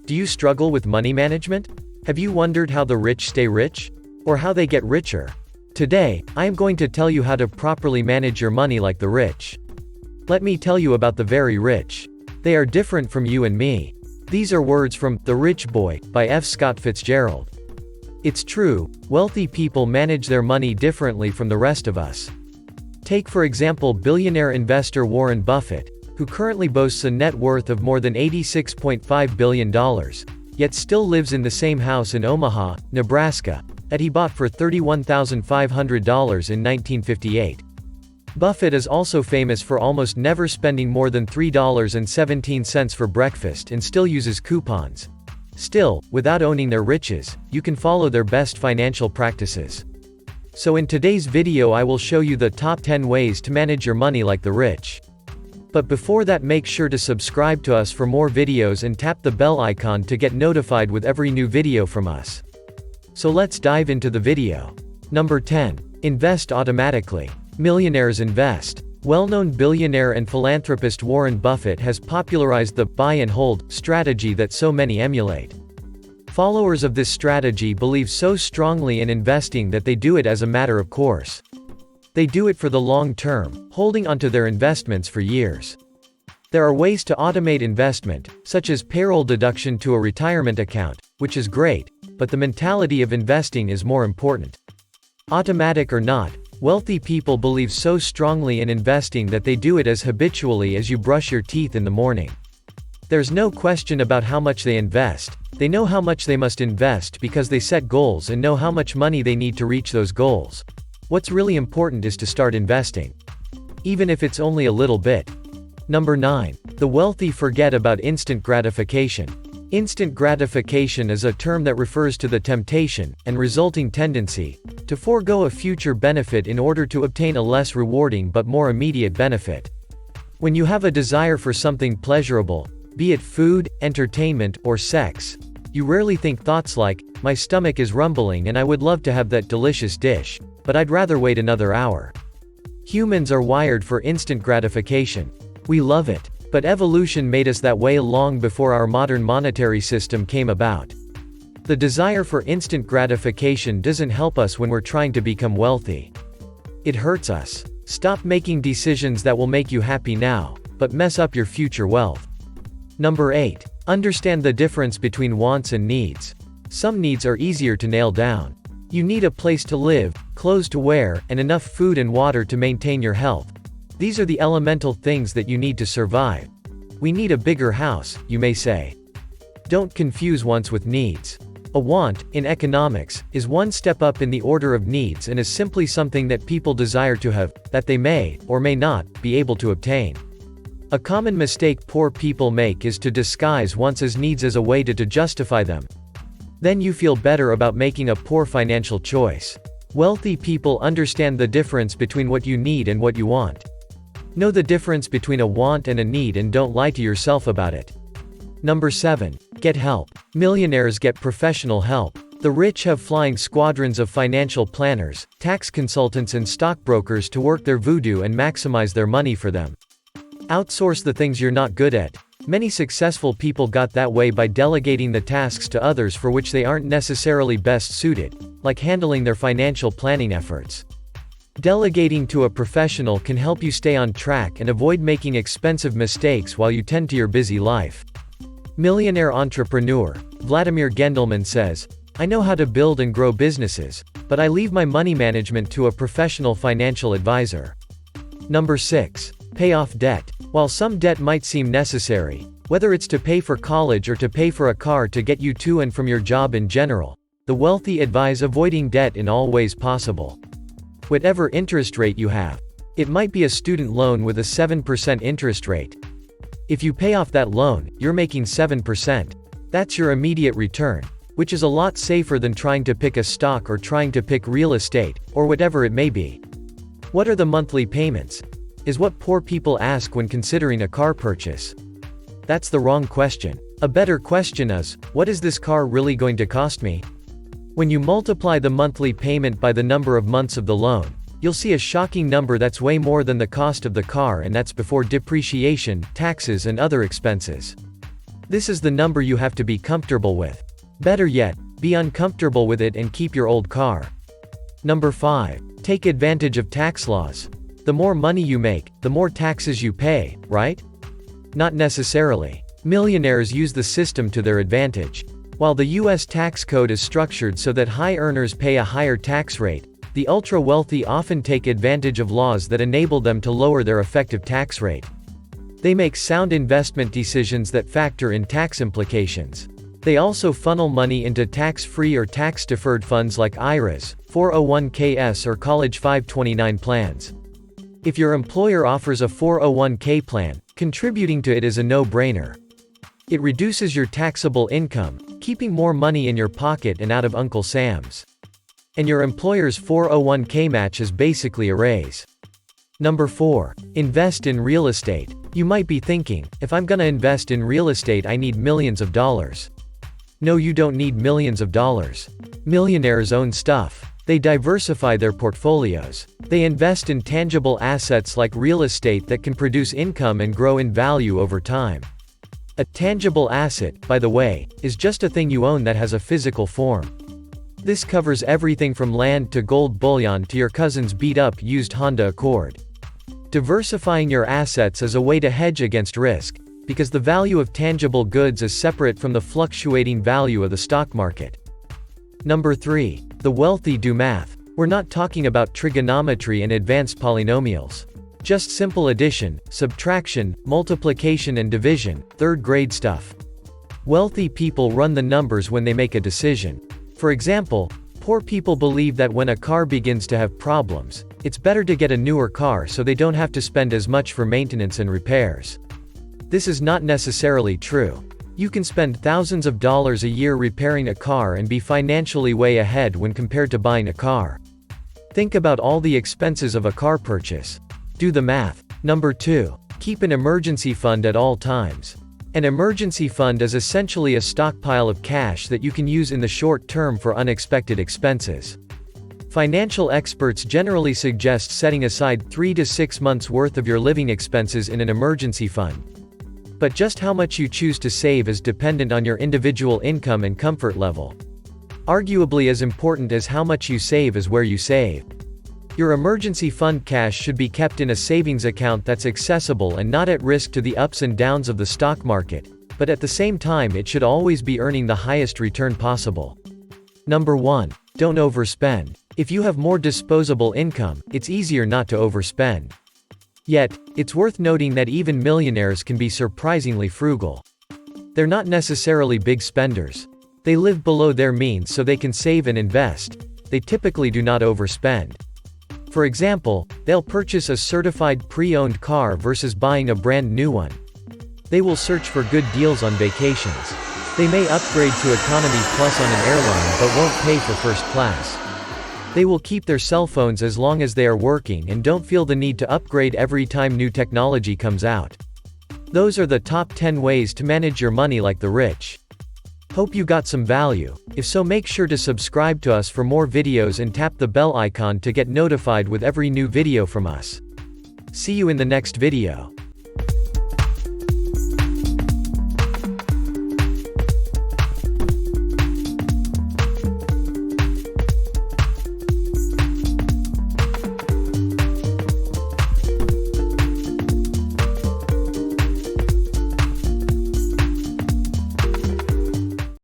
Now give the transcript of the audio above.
Do you struggle with money management? Have you wondered how the rich stay rich? Or how they get richer? Today, I am going to tell you how to properly manage your money like the rich. Let me tell you about the very rich. They are different from you and me. These are words from The Rich Boy by F. Scott Fitzgerald. It's true, wealthy people manage their money differently from the rest of us. Take for example billionaire investor Warren Buffett, who currently boasts a net worth of more than $86.5 billion, yet still lives in the same house in Omaha, Nebraska, that he bought for $31,500 in 1958. Buffett is also famous for almost never spending more than $3.17 for breakfast and still uses coupons. Still, without owning their riches, you can follow their best financial practices. So in today's video I will show you the top 10 ways to manage your money like the rich. But before that, make sure to subscribe to us for more videos and tap the bell icon to get notified with every new video from us. So let's dive into the video. Number 10. Invest automatically. Millionaires invest. Well-known billionaire and philanthropist Warren Buffett has popularized the buy and hold strategy that so many emulate. Followers of this strategy believe so strongly in investing that they do it as a matter of course. They do it for the long term, holding onto their investments for years. There are ways to automate investment, such as payroll deduction to a retirement account, which is great, but the mentality of investing is more important. Automatic or not, wealthy people believe so strongly in investing that they do it as habitually as you brush your teeth in the morning. There's no question about how much they invest. They know how much they must invest because they set goals and know how much money they need to reach those goals. What's really important is to start investing. Even if it's only a little bit. Number 9. The wealthy forget about instant gratification. Instant gratification is a term that refers to the temptation, and resulting tendency, to forego a future benefit in order to obtain a less rewarding but more immediate benefit. When you have a desire for something pleasurable, be it food, entertainment, or sex, you rarely think thoughts like, "My stomach is rumbling and I would love to have that delicious dish, but I'd rather wait another hour." Humans are wired for instant gratification. We love it. But evolution made us that way long before our modern monetary system came about. The desire for instant gratification doesn't help us when we're trying to become wealthy. It hurts us. Stop making decisions that will make you happy now, but mess up your future wealth. Number 8. Understand the difference between wants and needs. Some needs are easier to nail down. You need a place to live, clothes to wear, and enough food and water to maintain your health. These are the elemental things that you need to survive. We need a bigger house, you may say. Don't confuse wants with needs. A want, in economics, is one step up in the order of needs and is simply something that people desire to have, that they may, or may not, be able to obtain. A common mistake poor people make is to disguise wants as needs as a way to justify them. Then you feel better about making a poor financial choice. Wealthy people understand the difference between what you need and what you want. Know the difference between a want and a need and don't lie to yourself about it. Number 7. Get help. Millionaires get professional help. The rich have flying squadrons of financial planners, tax consultants and stockbrokers to work their voodoo and maximize their money for them. Outsource the things you're not good at. Many successful people got that way by delegating the tasks to others for which they aren't necessarily best suited, like handling their financial planning efforts. Delegating to a professional can help you stay on track and avoid making expensive mistakes while you tend to your busy life. Millionaire entrepreneur Vladimir Gendelman says, "I know how to build and grow businesses, but I leave my money management to a professional financial advisor." Number 6. Pay off debt. While some debt might seem necessary, whether it's to pay for college or to pay for a car to get you to and from your job in general, the wealthy advise avoiding debt in all ways possible. Whatever interest rate you have. It might be a student loan with a 7% interest rate. If you pay off that loan, you're making 7%. That's your immediate return, which is a lot safer than trying to pick a stock or trying to pick real estate, or whatever it may be. What are the monthly payments? Is what poor people ask when considering a car purchase. That's the wrong question. A better question is, what is this car really going to cost me? When you multiply the monthly payment by the number of months of the loan, you'll see a shocking number that's way more than the cost of the car, and that's before depreciation, taxes and other expenses. This is the number you have to be comfortable with. Better yet, be uncomfortable with it and keep your old car. Number 5. Take advantage of tax laws. The more money you make, the more taxes you pay, right? Not necessarily. Millionaires use the system to their advantage. While the US tax code is structured so that high earners pay a higher tax rate, the ultra-wealthy often take advantage of laws that enable them to lower their effective tax rate. They make sound investment decisions that factor in tax implications. They also funnel money into tax-free or tax-deferred funds like IRAs, 401ks or College 529 plans. If your employer offers a 401k plan, contributing to it is a no-brainer. It reduces your taxable income, keeping more money in your pocket and out of Uncle Sam's. And your employer's 401k match is basically a raise. Number 4. Invest in real estate. You might be thinking, if I'm gonna invest in real estate I need millions of dollars. No, you don't need millions of dollars. Millionaires own stuff. They diversify their portfolios. They invest in tangible assets like real estate that can produce income and grow in value over time. A tangible asset, by the way, is just a thing you own that has a physical form. This covers everything from land to gold bullion to your cousin's beat-up used Honda Accord. Diversifying your assets is a way to hedge against risk, because the value of tangible goods is separate from the fluctuating value of the stock market. Number 3. The wealthy do math. We're not talking about trigonometry and advanced polynomials. Just simple addition, subtraction, multiplication and division, third-grade stuff. Wealthy people run the numbers when they make a decision. For example, poor people believe that when a car begins to have problems, it's better to get a newer car so they don't have to spend as much for maintenance and repairs. This is not necessarily true. You can spend thousands of dollars a year repairing a car and be financially way ahead when compared to buying a car. Think about all the expenses of a car purchase. Do the math. Number 2. Keep an emergency fund at all times. An emergency fund is essentially a stockpile of cash that you can use in the short term for unexpected expenses. Financial experts generally suggest setting aside 3 to 6 months' worth of your living expenses in an emergency fund. But just how much you choose to save is dependent on your individual income and comfort level. Arguably as important as how much you save is where you save. Your emergency fund cash should be kept in a savings account that's accessible and not at risk to the ups and downs of the stock market, but at the same time it should always be earning the highest return possible. Number 1. Don't overspend. If you have more disposable income, it's easier not to overspend. Yet, it's worth noting that even millionaires can be surprisingly frugal. They're not necessarily big spenders. They live below their means so they can save and invest. They typically do not overspend. For example, they'll purchase a certified pre-owned car versus buying a brand new one. They will search for good deals on vacations. They may upgrade to Economy Plus on an airline but won't pay for first class. They will keep their cell phones as long as they are working and don't feel the need to upgrade every time new technology comes out. Those are the top 10 ways to manage your money like the rich. Hope you got some value. If so, make sure to subscribe to us for more videos and tap the bell icon to get notified with every new video from us. See you in the next video.